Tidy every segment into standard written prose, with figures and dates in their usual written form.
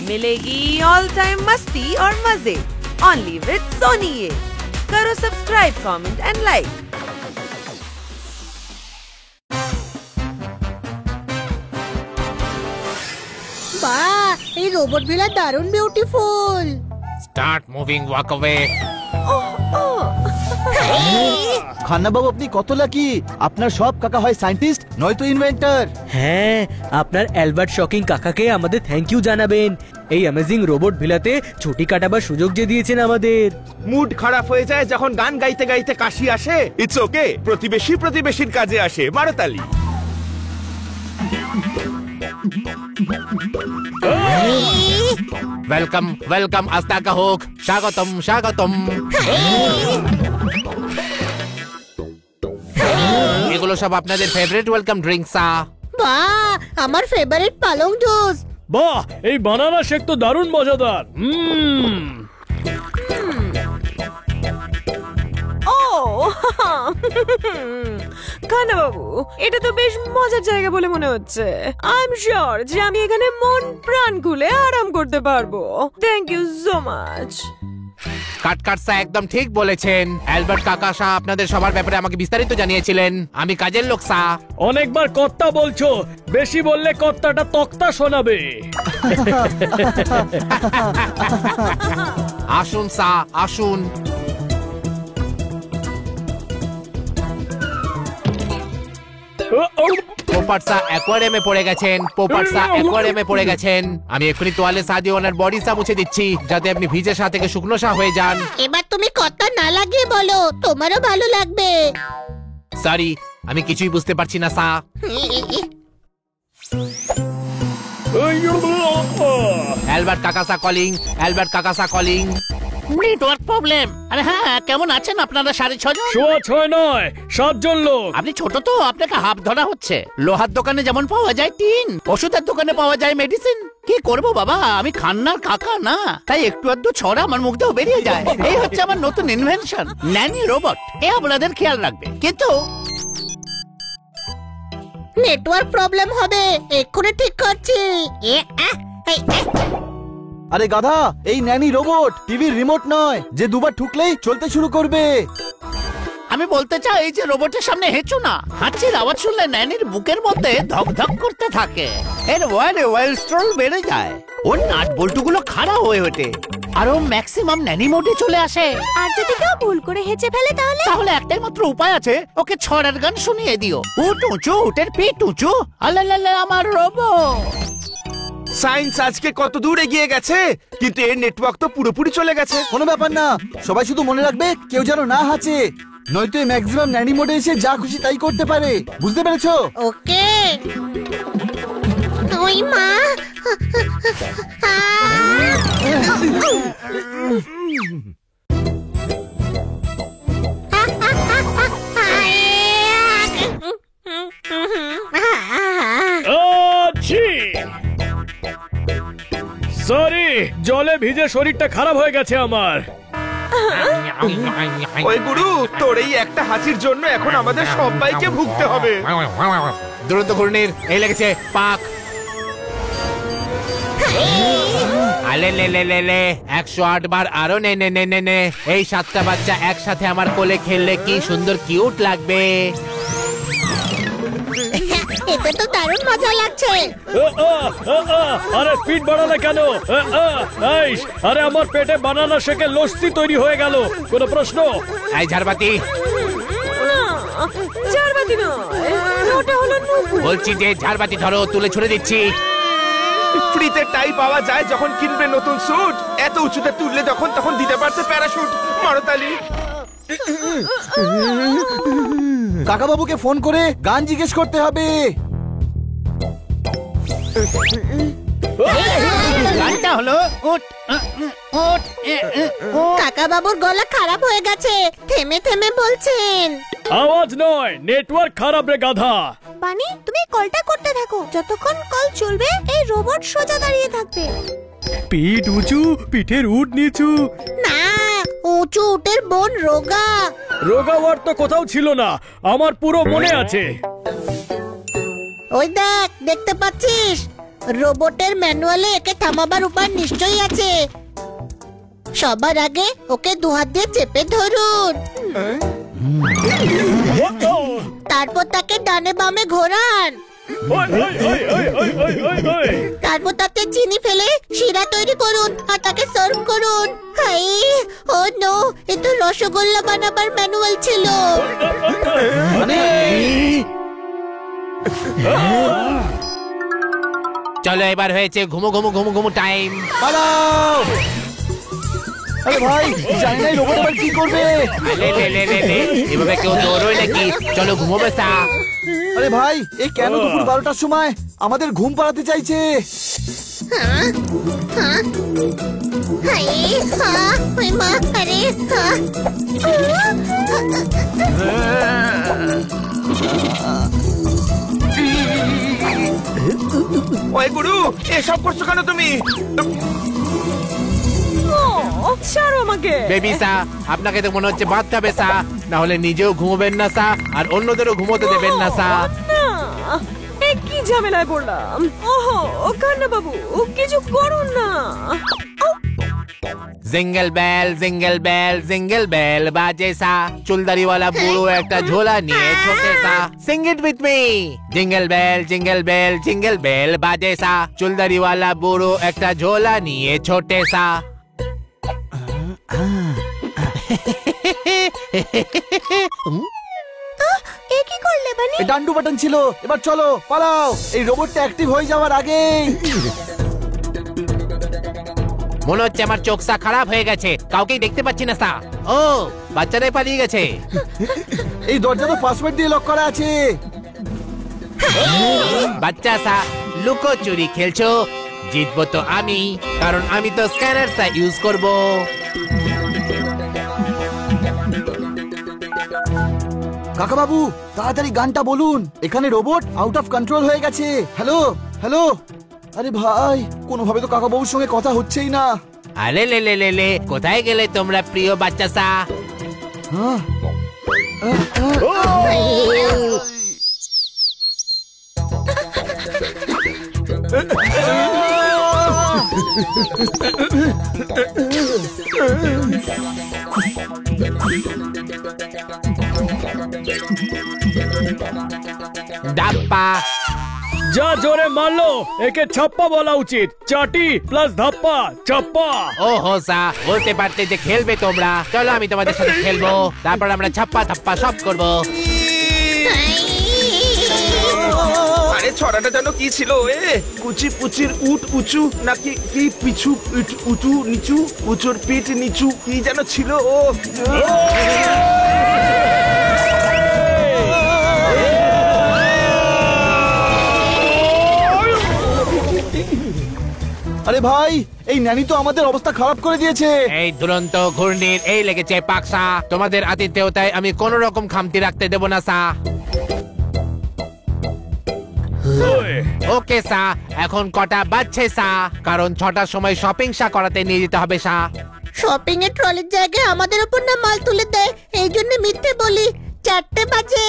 मिलेगी all time मस्ती और मजे ओनली विद सोनी। ये करो सब्सक्राइब, कमेंट एंड लाइक। বাহ, এই রোবট ভিলা দারুণ beautiful. Start moving, walk away. Khanna বাবু, আপনি কত লাকি। আপনার সব কাকা হয় সায়েন্টিস্ট, নয়তো ইনভেন্টর। হ্যাঁ, আপনার অ্যালবার্ট শকিং কাকাকে আমাদের থ্যাংক ইউ জানাবেন। এই অ্যামেজিং রোবট ভিলাতে ছুটি কাটাবার সুযোগ যে দিয়েছেন আমাদের। মুড খারাপ হয়ে যায় যখন গান গাইতে গাইতে কাশি আসে। ইটস ওকে, প্রতিবেশী প্রতিবেশীর কাজে আসে। মারতালি। ওয়েলকাম ওয়েলকাম, আস্তা কা হোক, স্বাগতম স্বাগতম। এগুলো সব আপনাদের ফেভারিট ওয়েলকাম ড্রিঙ্কস। বাহ, আমার ফেভারিট পালং জুস। বাহ, এই বানানা শেক তো দারুণ মজাদার। খান্না বাবু, এটা তো বেশ মজার জায়গা বলে মনে হচ্ছে। আই এম শিওর যে আমি এখানে মন প্রাণ খুলে আরাম করতে পারবো। Thank you so much. কাটকাটসা একদম ঠিক বলেছেন। অ্যালবার্ট কাকা শাহ আপনাদের সবার ব্যাপারে আমাকে বিস্তারিত জানিয়েছিলেন। আমি কাজের লোক সা। অনেকবার কর্তা বলছো, বেশি বললে কর্তাটা তক্তা শোনাবে। আসুন সা, আসুন। পোপাটসা অ্যাকোয়ারিয়ামে পড়ে গেছেন। পোপাটসা অ্যাকোয়ারিয়ামে পড়ে গেছেন। আমি এক্ষুনি তোয়ালে সা দিয়ে ওনার বডি সা মুছে দিচ্ছি, যাতে আপনি ভিজে সা থেকে শুকনো সা হয়ে যান। এবার তুমি কথা না লাগিয়ে বলো, তোমারও ভালো লাগবে। সরি, আমি কিছুই বুঝতে পারছি না সা। অ্যালবার্ট কাকাসা কলিং, অ্যালবার্ট কাকাসা কলিং। Network problem. আরে হ্যাঁ, কেমন আছেন আপনারা 6.5 জন? 6 নয়, 7 জন লোক। আপনি ছোট তো, আপনাকে হাফ ধরা হচ্ছে। লোহার দোকানে যেমন পাওয়া যায় টিন, ওষুধের দোকানে পাওয়া যায় মেডিসিন। কি করব বাবা, আমি খান্নার কাকা না, তাই একটু আধটু ছড়া আমার মুখ দিয়েও বেরিয়ে যায়। এই হচ্ছে আমার নতুন ইনভেনশন, ন্যানি রোবট। এ আপনাদের খেয়াল রাখবে। কিন্তু নেটওয়ার্ক প্রবলেম হবে, এক্ষুনি ঠিক করছি। আরে গাধা, এই ন্যানি রোবট টিভির রিমোট নয় যে দুবার ঠুকলেই চলতে শুরু করবে। আমি বলতে চাই, এই যে রোবটের সামনে হেঁচো না। হাঁচির আওয়াজ শুনলে ন্যানির বুকের মধ্যে ধক ধক করতে থাকে। এর ওয়েলস্ট্রল বেড়ে যায়। ওর নাট বল্টুগুলো খাড়া হয়ে ওঠে, আর ও ম্যাক্সিমাম ন্যানি মোডে চলে আসে। আর যদি কেউ ভুল করে হেঁচে ফেলে তাহলে একটাই মাত্র উপায় আছে, ওকে ছড়ার গান শুনিয়ে দিও। উঠ উঁচু, উটের পিঠ উঁচু, আল্লাহ আমার রোবট। সায়েন্স আজকে কত দূর এগিয়ে গেছে, কিন্তু এর নেটওয়ার্ক তো পুরোপুরি চলে গেছে। কোনো ব্যাপার না, সবাই শুধু মনে রাখবে কেউ যেন না হাঁচে, নয়তো এই ম্যাক্সিমাম ন্যানি মোডে এসে যা খুশি তাই করতে পারে। বুঝতে পেরেছো? ওকে। ওই মা, সরি, জলে ভিজে শরীরটা খারাপ হয়ে গেছে আমার। ওই গুরু, তোর এই একটা হাঁচির জন্য এখন আমাদের সবাইকে ভুগতে হবে। দুরন্ত ঘূর্ণির এই লেগেছে পাক। আলে লে লে লে লে, 108 বার আরো নে নে নে নে নে। এই 7টা বাচ্চা একসাথে আমার কোলে খেললে কি সুন্দর কিউট লাগবে। এতে তো দারুণ মজা লাগছে। আরে স্পিড বাড়ালে কেন? আরে আমার পেটে বানানা শেকের লস্যি তৈরি হয়ে গেল। কোনো প্রশ্ন? এই ঝাড়বাতি। ঝাড়বাতি নয়, ওটা হলো নুপুর। বলছি যে ঝাড়বাতি ধরো, তুলে ছুড়ে দিচ্ছি। ফ্রিতে টাই পাওয়া যায় যখন কিনবে নতুন স্যুট। এত উঁচুতে তুললে তখন দিতে পারতে প্যারাশুট। মারতালি। কাকা বাবুকে ফোন করে গান জিজ্ঞেস করতে হবে। গানটা হলো কাকা বাবুর গলা খারাপ হয়ে গেছে, থেমে থেমে বলছেন। আওয়াজ নয়, নেটওয়ার্ক খারাপ রে গাধা। বানি, তুমি কলটা করতে থাকো, যতক্ষণ কল চলবে এই রোবট সোজা দাঁড়িয়ে থাকবে। পিঠ উঁচু, পিঠের উট নিচু। না, উঁচু উটের বোন রোগা। রোগা ওয়ার্ড তো কোথাও ছিল না, আমার পুরো মনে আছে। ওই দেখ, দেখতে পাচ্ছিস? রোবটের ম্যানুয়ালে একে থামাবার উপায় নিশ্চয়ই আছে। সবার আগে ওকে দুহাত দিয়ে চেপে ধরুন, তারপর তাকে ডানে বামে ঘোরান, তারপর তাতে চিনি ফেলে শিরা তৈরি করুন আর তাকে সার্ভ করুন। হাই, ও নো, এ তো রসগোল্লা বানাবার ম্যানুয়াল ছিল। চলো এবার হয়েছে ঘুমো ঘুমো ঘুমো ঘুমো টাইম। পালাও! আরে ভাই, জানি না এই রোবট আবার কি করবে। এভাবে কেউ দৌড়োয় নাকি? চলো ঘুমো বেসা। আরে ভাই, এই কেন দুপুর 12টার সময় আমাদের ঘুম পাড়াতে চাইছে? হাই, ওই মা, আরে ওই গুরু, এসব করছো কেন তুমি? ছাড়ো আমাকে। বেবি সা, আপনাকে তো মনে হচ্ছে বাচ্চা বেসা, না হলে নিজেও ঘুমোবেন না সা, আর অন্যদেরও ঘুমোতে দেবেন না সা। না, এ কি ঝামেলায় পড়লাম। ওহো, কান্না বাবু, কিছু করুন না। Jingle bell jingle bell jingle bell বাজে সা, চুলদারি वाला বুড়ো একটা ঝোলা নিয়ে ছোটে সা। Sing it with me. Jingle bell jingle bell jingle bell বাজে সা, চুলদারি वाला বুড়ো একটা ঝোলা নিয়ে ছোটে সা। এ কি করলে বানি? এই ডান্ডু বাটন ছিল, এবার চলো পালাও, এই রোবটটা অ্যাক্টিভ হয়ে যাওয়ার আগেই। মনে হচ্ছে আমার চোখ সা খারাপ হয়ে গেছে, কাউকেই দেখতে পাচ্ছি না সা। ও, বাচ্চারাই পালিয়ে গেছে। এই দরজা তো পাসওয়ার্ড দিয়ে লক করা আছে। বাচ্চা সা, লুকো চুরি খেলছো? জিতবো তো আমি, কারণ আমি তো স্ক্যানার সা ইউজ করব। কাকা বাবু, তাড়াতাড়ি গানটা বলুন, এখানে রোবট আউট অফ কন্ট্রোল হয়ে গেছে। Hello hello. আরে ভাই, কোনোভাবে তো কাকা বাবুর সঙ্গে কথা হচ্ছেই না। আরে লে লে লে লে, কোথায় গেলে তোমরা প্রিয় বাচ্চা সা? হ্যাঁ, ডাপ্পা। যা জোরে মারলো, একে ছাপ্পা বলা উচিত। চাটি প্লাস ধাপ্পা, ছাপ্পা। ও হো সা, বলতে পারতে যে খেলবে তোমরা। চলো আমি তোমাদের সাথে খেলবো, তারপর আমরা ছাপ্পা থাপ্পা সব করবো। আরে ছড়াটা যেন কি ছিল? কুচি পুচির উট উঁচু নাকি কি পিছু উঁচু নিচু, উঁচুর পিঠ নিচু, কি যেন ছিল? ও আরে ভাই, এই ন্যানি তো আমাদের অবস্থা খারাপ করে দিয়েছে। এই দুরন্ত ঘূর্ণির এই লেগেছে পাকসা। তোমাদের আতিথেয়তায় আমি কোন রকম খামতি রাখতে দেব না সা। ওকে সা, এখন কটা বাজছে সা? কারণ 6টার সময় শপিং সা করাতে নিয়ে যেতে হবে সা। শপিং এর ট্রলির জায়গায় আমাদের উপর না মাল তুলে দেয়, এই জন্য মিথ্যে বলি। 4টে বাজে।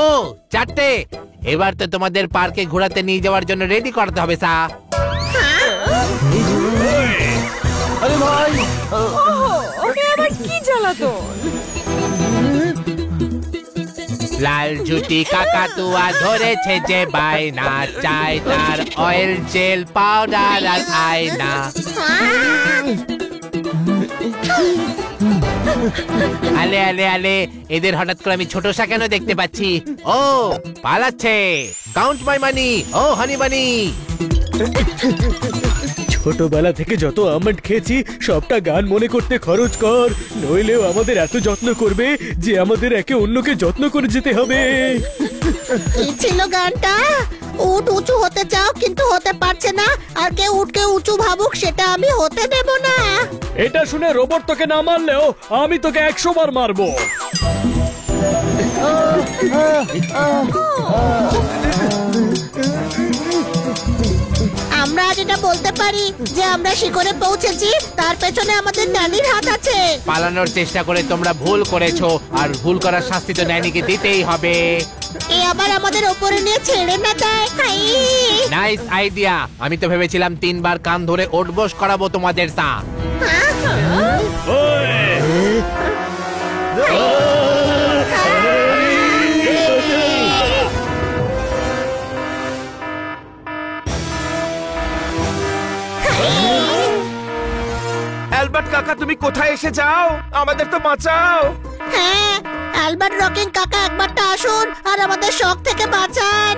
ও 4টে, এবার তো তোমাদের পার্কে ঘোরাতে নিয়ে যাওয়ার জন্য রেডি করতে হবে সা। আরে ভাই, ওকে আবার কি জ্বালাতন। লাল জুটি কাকাতুয়া ধরেছে যে বায়না, চাই তার অয়েল জেল পাউডার আর আয়না। আলে আলে আলে, এদের হঠাৎ করে আমি ছোট সা কেন দেখতে পাচ্ছি? ও পালাচ্ছে। কাউন্ট মাই মানি, ও হানি বানি। ছোটবেলা থেকে যত আমন্ড খেয়েছি সবটা গান মনে করতে খরচ কর, নইলেও আমাদের এত যত্ন করবে যে আমাদের একে অন্যকে যত্ন করে যেতে হবে। কি ছিল গানটা? উট উঁচু হতে চাও কিন্তু হতে পারছে না, আর কেউ উঠকে উঁচু ভাবুক সেটা আমি হতে দেব না। এটা শুনে রোবট তোকে না মারলেও আমি তোকে 100 বার মারবো। আমরা আজ এটা বলতে পারি যে আমরা শিখরে পৌঁছেছি, তার পেছনে আমাদের নানির হাত আছে। পালানোর চেষ্টা করে তোমরা ভুল করেছো, আর ভুল করার শাস্তি তো ন্যানিকে দিতেই হবে। এ আবার আমাদের ওপরে নিয়ে ছেড়ে না দেয়। হাই! Nice idea. আমি তো ভেবেছিলাম 3 বার কান ধরে ওঠবোস করাবো তোমাদের সা। অ্যালবার্ট কাকা, তুমি কোথায় এসে যাও? আমাদের তো বাঁচাও। হ্যাঁ, অ্যালবার্ট রকিং কাকা একবারটা আসুন আর আমাদের শক থেকে বাঁচান।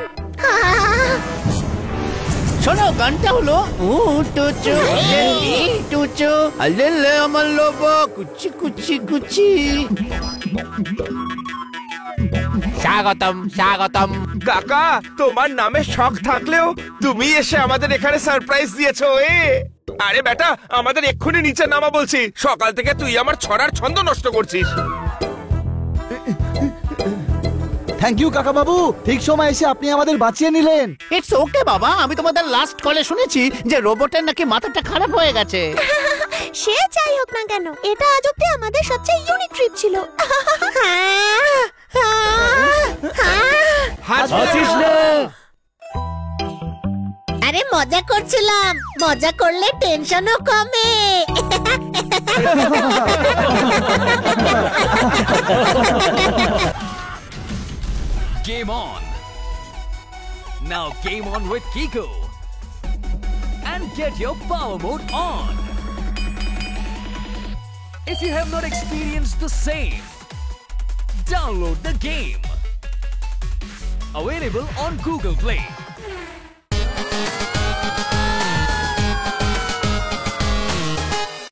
শোনো, গানটা হলো টুচু টুচু আলেলে আমার লোব কুচি কুচি কুচি। স্বাগতম স্বাগতম। কাকা, তোমার নামে শখ থাকলেও তুমি এসে আমাদের এখানে সারপ্রাইজ দিয়েছো। আরে বেটা, আমাদের এক্ষুনি নিচে নামা বলছি। সকাল থেকে তুই আমার ছড়ার ছন্দ নষ্ট করছিস। থ্যাংক ইউ কাকা বাবু, ঠিক সময় এসে আপনি আমাদের বাঁচিয়ে নিলেন। ইটস ওকে বাবা, আমি তোমাদের লাস্ট কলে শুনেছি যে রোবটের নাকি মাথাটা খারাপ হয়ে গেছে। সে যাই হোক না কেন, এটা আজ অব্দি আমাদের সবচেয়ে ইউনিক ট্রিপ ছিল। আছিস না? আরে মজা করছিলাম, মজা করলে টেনশনও কমে। Game on! Now game on with Kiko! And get your power mode on! If you have not experienced the same, download the game! Available on Google Play.